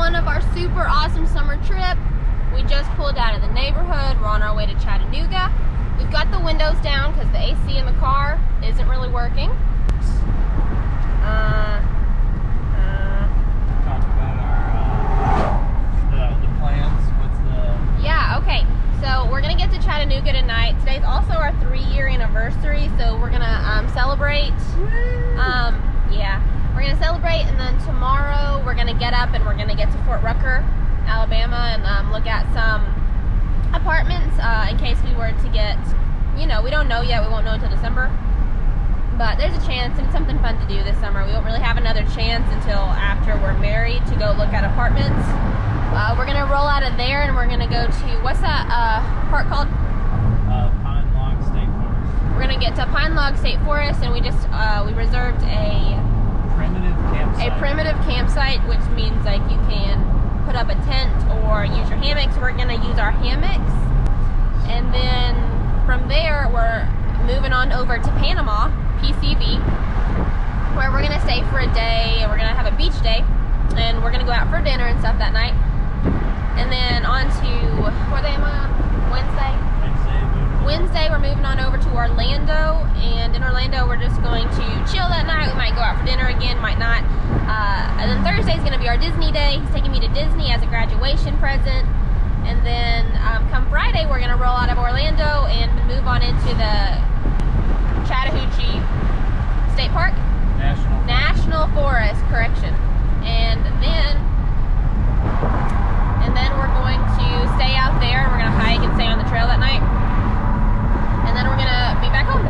one of our super awesome summer trip. We just pulled out of the neighborhood. We're on our way to Chattanooga. We've got the windows down because the AC in the car isn't really working. Talk about our the plans. Yeah, okay. So we're gonna get to Chattanooga tonight. Today's also our 3-year anniversary, so we're gonna celebrate. Yeah, we're gonna celebrate, and then tomorrow we're gonna get up and we're gonna get to Fort Rucker, Alabama, and look at some apartments in case we were to get, you know, we don't know yet. We won't know until December, but there's a chance, and it's something fun to do this summer. We won't really have another chance until after we're married to go look at apartments. We're gonna roll out of there and we're gonna go to, what's that park called? Pine Log State Forest. We're gonna get to Pine Log State Forest, and we just we reserved a primitive campsite, which means like you can put up a tent or use your hammocks. We're gonna use our hammocks, and then from there we're moving on over to Panama, PCB, where we're gonna stay for a day. We're gonna have a beach day, and we're gonna go out for dinner and stuff that night. And then on to, what day am I on? Wednesday, we're moving on over to Orlando, and in Orlando we're just going to chill that night. We might go out for dinner again, might not. And then Thursday's gonna be our Disney day. He's taking me to Disney as a graduation present. And then come Friday, we're gonna roll out of Orlando and move on into the Chattahoochee State Park? National Forest, correction. And then we're going to stay out there, and we're gonna hike and stay on the trail that night. And then we're gonna be back home.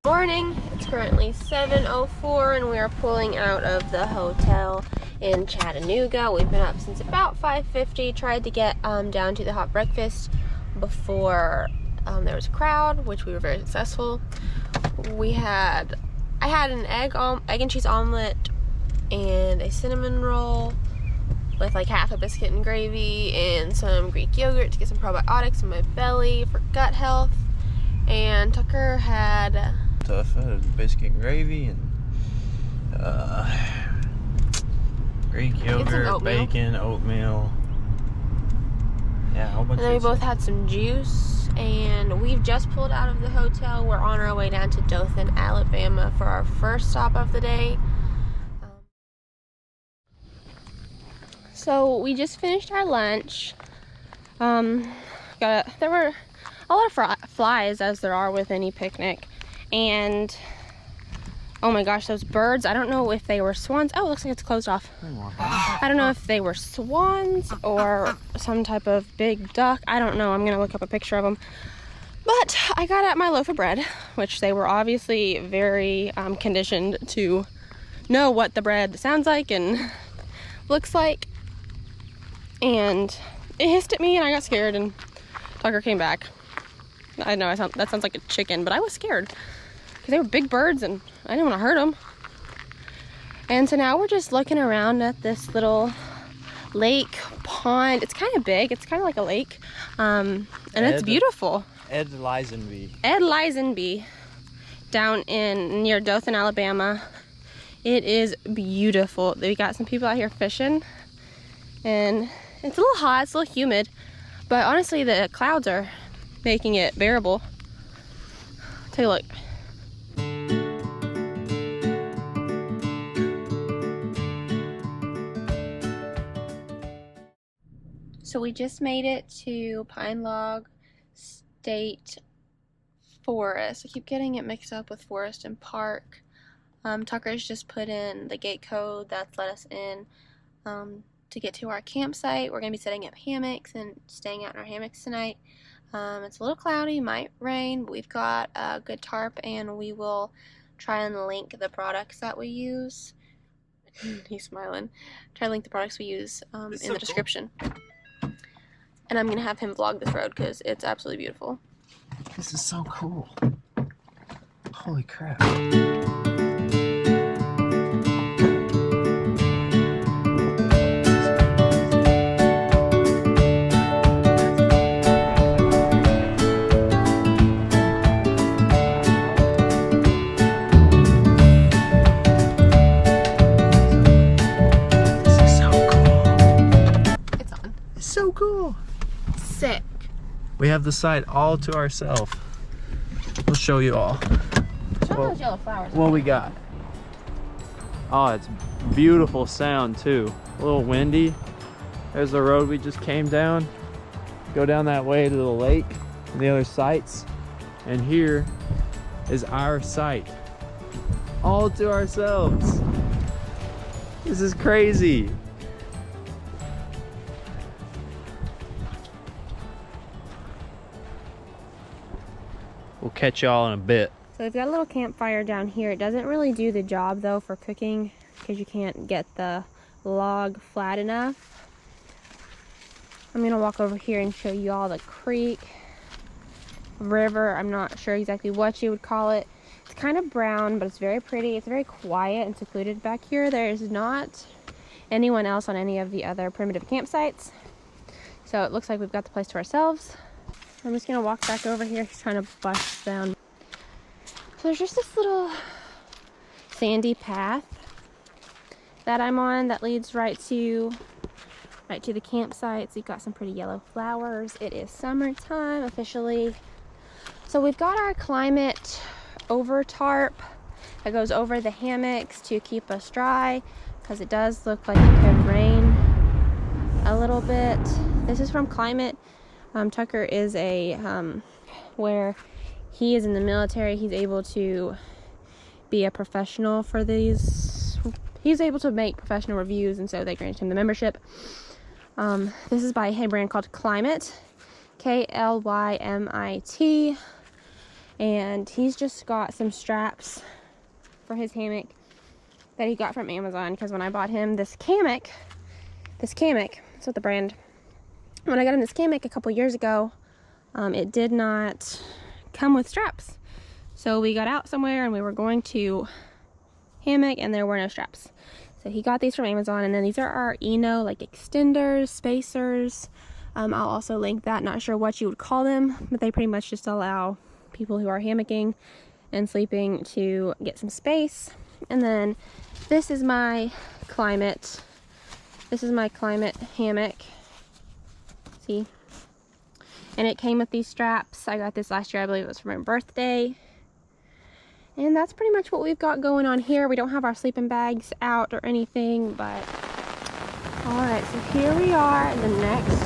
Morning. It's currently 7:04 and we are pulling out of the hotel in Chattanooga. We've been up since about 5:50. Tried to get down to the hot breakfast before there was a crowd, which we were very successful. I had an egg and cheese omelet and a cinnamon roll with like half a biscuit and gravy and some Greek yogurt to get some probiotics in my belly for gut health. And Tucker had biscuit and gravy and Greek yogurt, bacon, oatmeal. Yeah, a whole bunch. And then we both had some juice, and we've just pulled out of the hotel. We're on our way down to Dothan, Alabama for our first stop of the day. So we just finished our lunch. There were a lot of flies, as there are with any picnic, and oh my gosh, those birds, I don't know if they were swans. Oh, it looks like it's closed off. I don't know if they were swans or some type of big duck. I don't know. I'm gonna look up a picture of them. But I got out my loaf of bread, which they were obviously very conditioned to know what the bread sounds like and looks like, and it hissed at me and I got scared, and Tucker came back. I know that sounds like a chicken, but I was scared because they were big birds and I didn't want to hurt them. And so now we're just looking around at this little lake pond. It's kind of big. It's kind of like a lake, and it's beautiful. Ed Lisenby down near Dothan, Alabama. It is beautiful. We got some people out here fishing, and it's a little hot. It's a little humid, but honestly, the clouds are making it bearable. Take a look. So we just made it to Pine Log State Forest. I keep getting it mixed up with Forest and Park. Tucker's just put in the gate code that's let us in to get to our campsite. We're going to be setting up hammocks and staying out in our hammocks tonight. It's a little cloudy, might rain, but we've got a good tarp, and we will try and link the products that we use. He's smiling. Try to link the products we use in the description. And I'm going to have him vlog this road because it's absolutely beautiful. This is so cool. Holy crap. We have the site all to ourselves. We'll show you all. Show those yellow flowers. What we got. Oh, it's beautiful sound too. A little windy. There's the road we just came down. Go down that way to the lake and the other sites. And here is our site. All to ourselves. This is crazy. We'll catch y'all in a bit. So we've got a little campfire down here. It doesn't really do the job though for cooking because you can't get the log flat enough. I'm gonna walk over here and show you all the creek, river. I'm not sure exactly what you would call it. It's kind of brown, but it's very pretty. It's very quiet and secluded back here. There's not anyone else on any of the other primitive campsites. So it looks like we've got the place to ourselves. I'm just gonna walk back over here. He's trying to bust down. So there's just this little sandy path that I'm on that leads right to the campsite. So you've got some pretty yellow flowers. It is summertime officially. So we've got our climate over tarp that goes over the hammocks to keep us dry because it does look like it could rain a little bit. This is from Climate. Tucker is where he is in the military. He's able to be a professional for these. He's able to make professional reviews, and so they granted him the membership. This is by a brand called Climate, Klymit, and he's just got some straps for his hammock that he got from Amazon because when I bought him this hammock, that's what the brand. When I got him this hammock a couple years ago, it did not come with straps. So we got out somewhere and we were going to hammock and there were no straps. So he got these from Amazon, and then these are our Eno like extenders, spacers. I'll also link that. Not sure what you would call them, but they pretty much just allow people who are hammocking and sleeping to get some space. And then this is my Climate. This is my Climate hammock. See? And it came with these straps. I got this last year. I believe it was for my birthday. And that's pretty much what we've got going on here. We don't have our sleeping bags out or anything, but alright, so here we are the next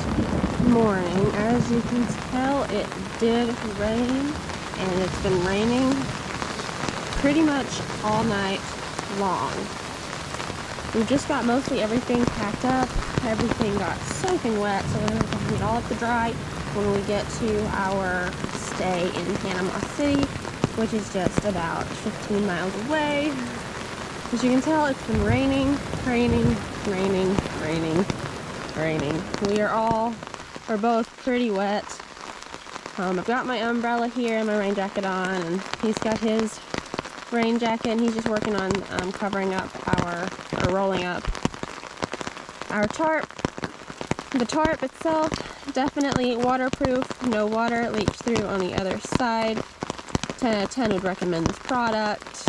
morning. As you can tell, it did rain, and it's been raining pretty much all night long. We just got mostly everything packed up. Everything got soaking wet, so we're going to have to get it all up to dry when we get to our stay in Panama City, which is just about 15 miles away. As you can tell, it's been raining. We're both pretty wet. I've got my umbrella here and my rain jacket on, and he's got his rain jacket, and he's just working on covering up rolling up our tarp. The tarp itself, definitely waterproof, no water leaks through on the other side. 10 out of 10 would recommend this product.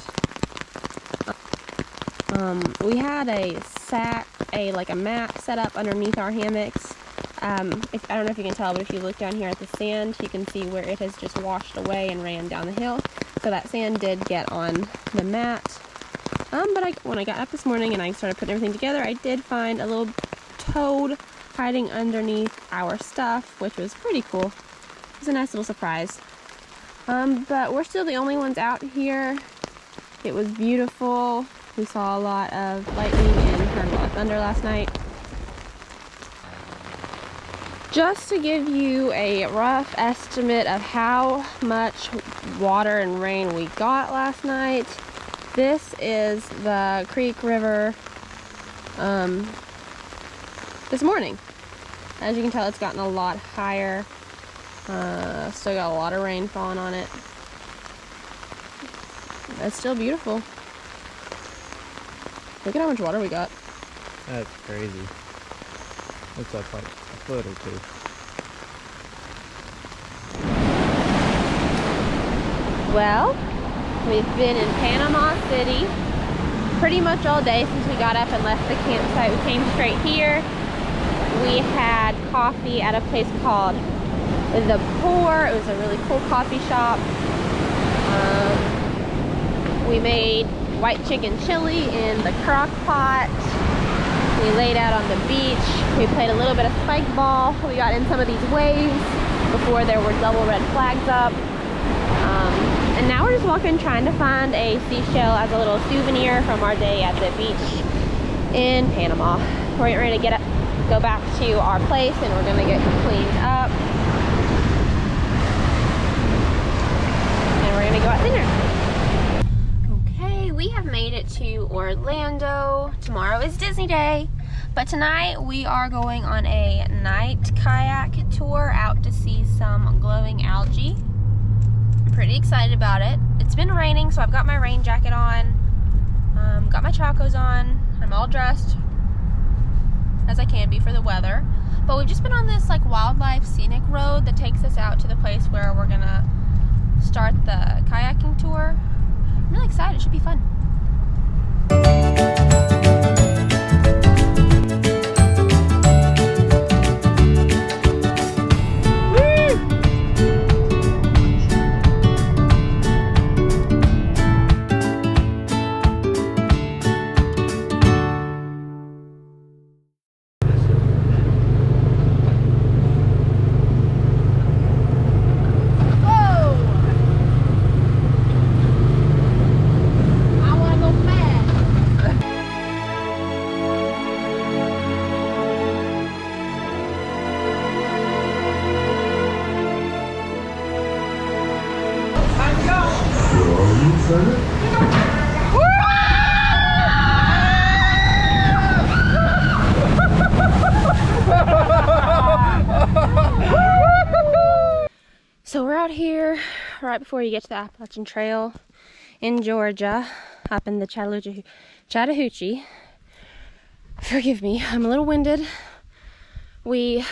We had a mat set up underneath our hammocks. I don't know if you can tell, but if you look down here at the sand, you can see where it has just washed away and ran down the hill. So that sand did get on the mat. But when I got up this morning and I started putting everything together, I did find a little toad hiding underneath our stuff, which was pretty cool. It was a nice little surprise. But we're still the only ones out here. It was beautiful. We saw a lot of lightning and heard a lot of thunder last night. Just to give you a rough estimate of how much water and rain we got last night, this is the Creek River this morning. As you can tell, it's gotten a lot higher. Still got a lot of rain falling on it. It's still beautiful. Look at how much water we got. That's crazy. Looks like a foot or two. Well, we've been in Panama City pretty much all day since we got up and left the campsite. We came straight here. We had coffee at a place called the Pour. It was a really cool coffee shop. We made white chicken chili in the crock pot. We laid out on the beach. We played a little bit of spike ball. We got in some of these waves before there were double red flags up. And now we're just walking, trying to find a seashell as a little souvenir from our day at the beach in Panama. We're getting ready to go back to our place, and we're gonna get cleaned up. And we're gonna go out to dinner. Okay, we have made it to Orlando. Tomorrow is Disney Day, but tonight we are going on a night kayak tour out to see some glowing algae. I'm pretty excited about it. It's been raining, so I've got my rain jacket on, got my chacos on. I'm all dressed as I can be for the weather. But we've just been on this like wildlife scenic road that takes us out to the place where we're gonna start the kayaking tour. I'm really excited. It should be fun. So we're out here right before you get to the Appalachian Trail in Georgia, up in the Chattahoochee. Forgive me, I'm a little winded. We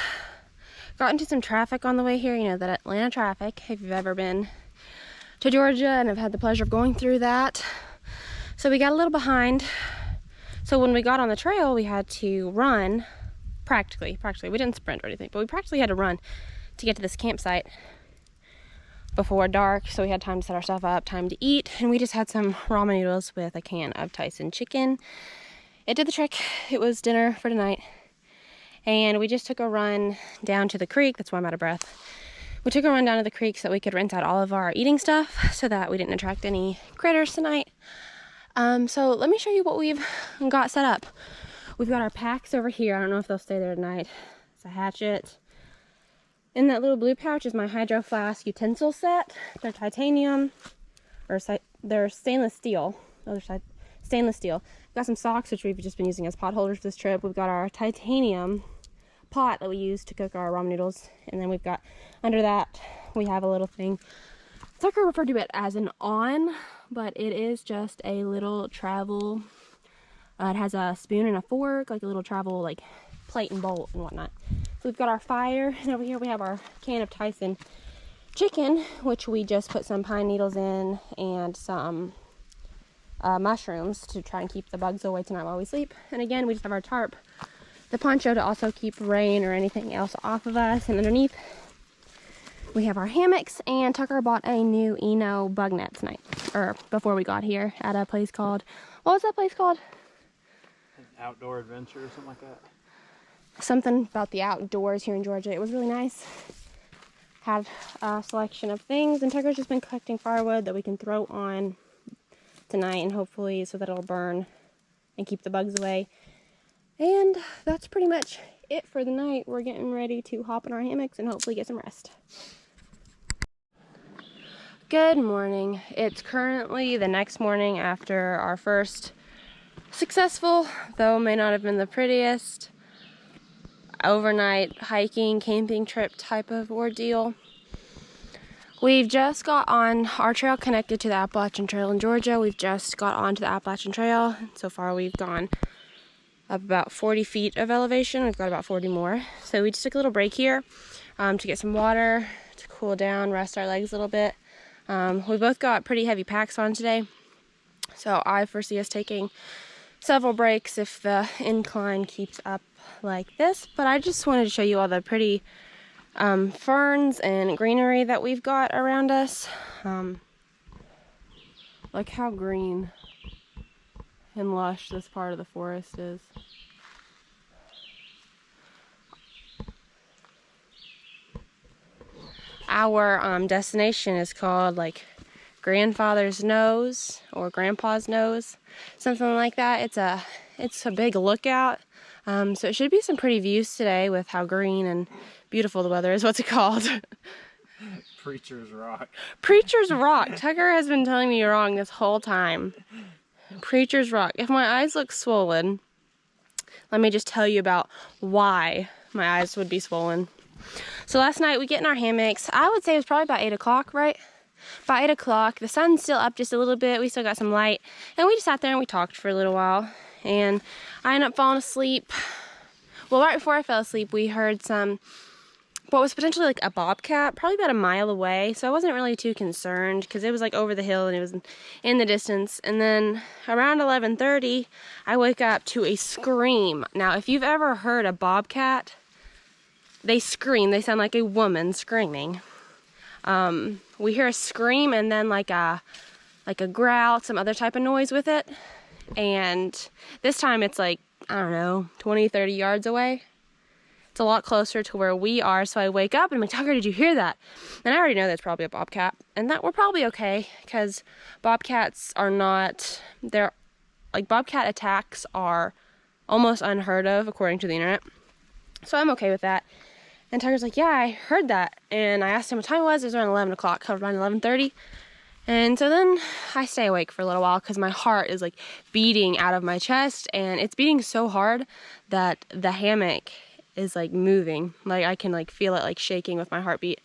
got into some traffic on the way here, you know, that Atlanta traffic, if you've ever been to Georgia and have had the pleasure of going through that. So we got a little behind. So when we got on the trail, we had to run, practically, we didn't sprint or anything, but we practically had to run to get to this campsite before dark, so we had time to set ourselves up, time to eat, and we just had some ramen noodles with a can of Tyson chicken. It did the trick. It was dinner for tonight, and we just took a run down to the creek. That's why I'm out of breath. We took a run down to the creek so that we could rinse out all of our eating stuff so that we didn't attract any critters tonight. So let me show you what we've got set up. We've got our packs over here. I don't know if they'll stay there tonight. It's a hatchet. In that little blue pouch is my Hydro Flask utensil set. They're titanium, or they're stainless steel. Other side, stainless steel. We've got some socks, which we've just been using as pot holders for this trip. We've got our titanium pot that we use to cook our ramen noodles. And then we've got, under that, we have a little thing. Tucker referred to it as an on, but it is just a little travel. It has a spoon and a fork, like a little travel, like plate and bowl and whatnot. So we've got our fire, and over here we have our can of Tyson chicken, which we just put some pine needles in and some mushrooms to try and keep the bugs away tonight while we sleep. And again, we just have our tarp, the poncho, to also keep rain or anything else off of us. And underneath, we have our hammocks, and Tucker bought a new Eno bug net tonight, or before we got here, at a place called, what was that place called? Outdoor Adventure or something like that. Something about the outdoors here in Georgia. It was really nice. Had a selection of things, and Tucker's just been collecting firewood that we can throw on tonight, and hopefully so that it'll burn and keep the bugs away. And that's pretty much it for the night. We're getting ready to hop in our hammocks and hopefully get some rest. Good morning. It's currently the next morning after our first successful, though may not have been the prettiest, overnight hiking, camping trip type of ordeal. We've just got on our trail connected to the Appalachian Trail in Georgia. We've just got onto the Appalachian Trail. So far we've gone up about 40 feet of elevation. We've got about 40 more. So we just took a little break here to get some water, to cool down, rest our legs a little bit. We both got pretty heavy packs on today, so I foresee us taking several breaks if the incline keeps up like this. But I just wanted to show you all the pretty ferns and greenery that we've got around us. Like how green and lush this part of the forest is. Our destination is called like Grandfather's Nose or Grandpa's Nose, something like that. It's a big lookout, so it should be some pretty views today with how green and beautiful the weather is. What's it called? Preacher's Rock. Preacher's Rock. Tucker has been telling me you're wrong this whole time. Preacher's Rock. If my eyes look swollen, let me just tell you about why my eyes would be swollen. So last night we get in our hammocks. I would say it was probably about 8 o'clock, right? By 8 o'clock, the sun's still up just a little bit. We still got some light. And we just sat there and we talked for a little while. And I ended up falling asleep. Well, right before I fell asleep, we heard what was potentially like a bobcat, probably about a mile away. So I wasn't really too concerned because it was like over the hill and it was in the distance. And then around 11:30, I wake up to a scream. Now, if you've ever heard a bobcat, they scream. They sound like a woman screaming. We hear a scream and then like a growl, some other type of noise with it. And this time it's like, I don't know, 20, 30 yards away. It's a lot closer to where we are. So I wake up and I'm like, Tucker, did you hear that? And I already know that's probably a bobcat. And that we're probably okay because bobcats are not, bobcat attacks are almost unheard of according to the internet. So I'm okay with that. And Tucker's like, yeah, I heard that. And I asked him what time it was. It was around 11 o'clock, around 11:30. And so then I stay awake for a little while because my heart is like beating out of my chest. And it's beating so hard that the hammock is like moving. Like I can like feel it like shaking with my heartbeat.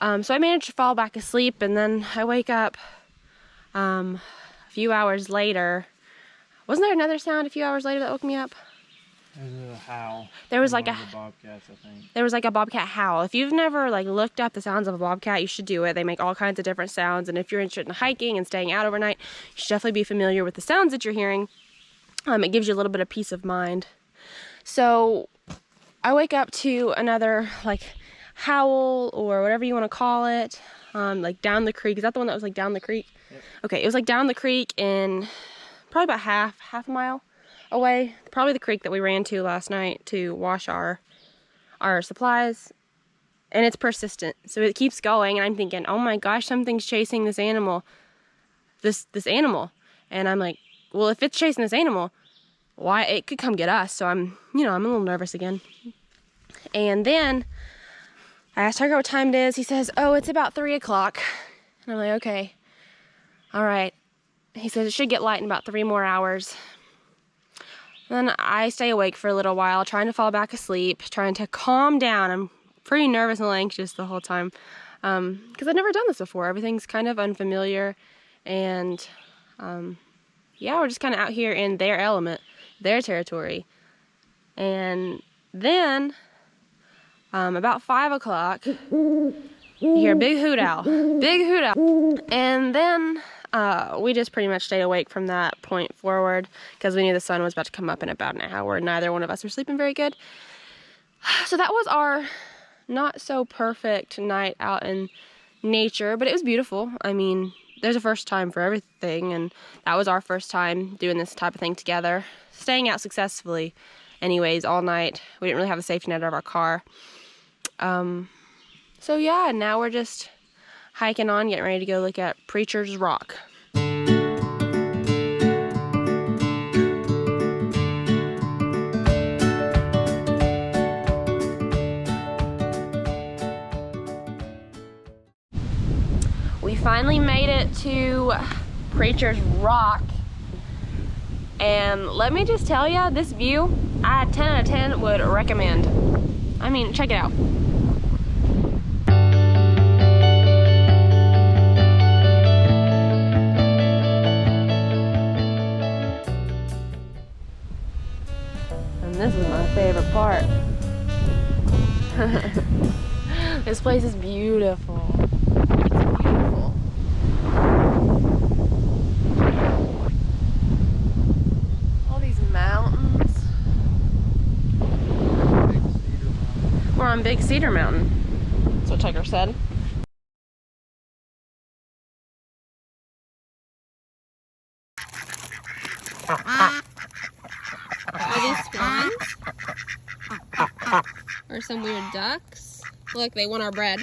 So I managed to fall back asleep. And then I wake up a few hours later. Wasn't there another sound a few hours later that woke me up? There's a howl. There was like a bobcats, I think. There was like a bobcat howl. If you've never like looked up the sounds of a bobcat, you should do it. They make all kinds of different sounds, and if you're interested in hiking and staying out overnight, you should definitely be familiar with the sounds that you're hearing. It gives you a little bit of peace of mind. So I wake up to another like howl or whatever you want to call it, like down the creek. Is that the one that was like down the creek? Yep. Okay, it was like down the creek in probably about half a mile away, probably the creek that we ran to last night to wash our supplies. And it's persistent, so it keeps going, and I'm thinking, oh my gosh, something's chasing this animal, this animal. And I'm like, well, if it's chasing this animal, why, it could come get us. So I'm a little nervous again. And then I asked Tucker what time it is. He says, oh, it's about 3 o'clock. And I'm like, okay, all right. He says it should get light in about 3 more hours. Then I stay awake for a little while, trying to fall back asleep, trying to calm down. I'm pretty nervous and anxious the whole time because I've never done this before. Everything's kind of unfamiliar, and yeah, we're just kind of out here in their element, their territory. And then about 5 o'clock, you hear a big hoot owl, and then we just pretty much stayed awake from that point forward because we knew the sun was about to come up in about an hour. Neither one of us were sleeping very good. So that was our not so perfect night out in nature, but it was beautiful. I mean, there's a first time for everything, and that was our first time doing this type of thing together. Staying out successfully anyways all night. We didn't really have a safety net out of our car. So yeah, now we're just hiking on, getting ready to go look at Preacher's Rock. We finally made it to Preacher's Rock, and let me just tell ya, this view, I 10 out of 10 would recommend. I mean, check it out. And this is my favorite part. This place is beautiful. It's beautiful. All these mountains. We're on Big like Cedar Mountain. That's what Tucker said. Are these swans? Or some weird ducks? Look, they want our bread.